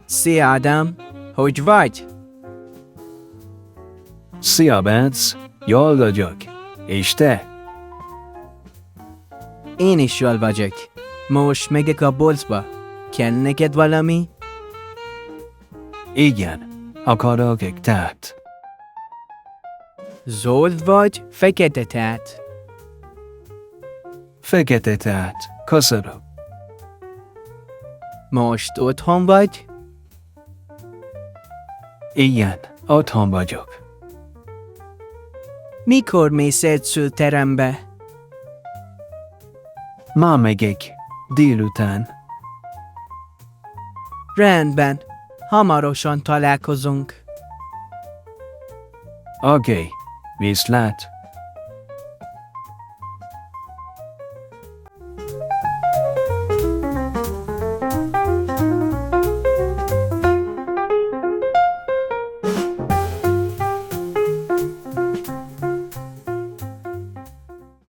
Szia, Ádám! Hogy vagy? Szia, Bence! Jól vagyok. És te? Én is jól vagyok. Most megyek a boltba. Kell neked valami? Igen. Akarok egy teát. Zöld vagy fekete teát? Fekete teát. Köszönöm. Most otthon vagy? Igen. Otthon vagyok. Mikor mész edzőterembe? Ma megyek. Délután. Rendben. Hamarosan találkozunk. Oké. Viszlát.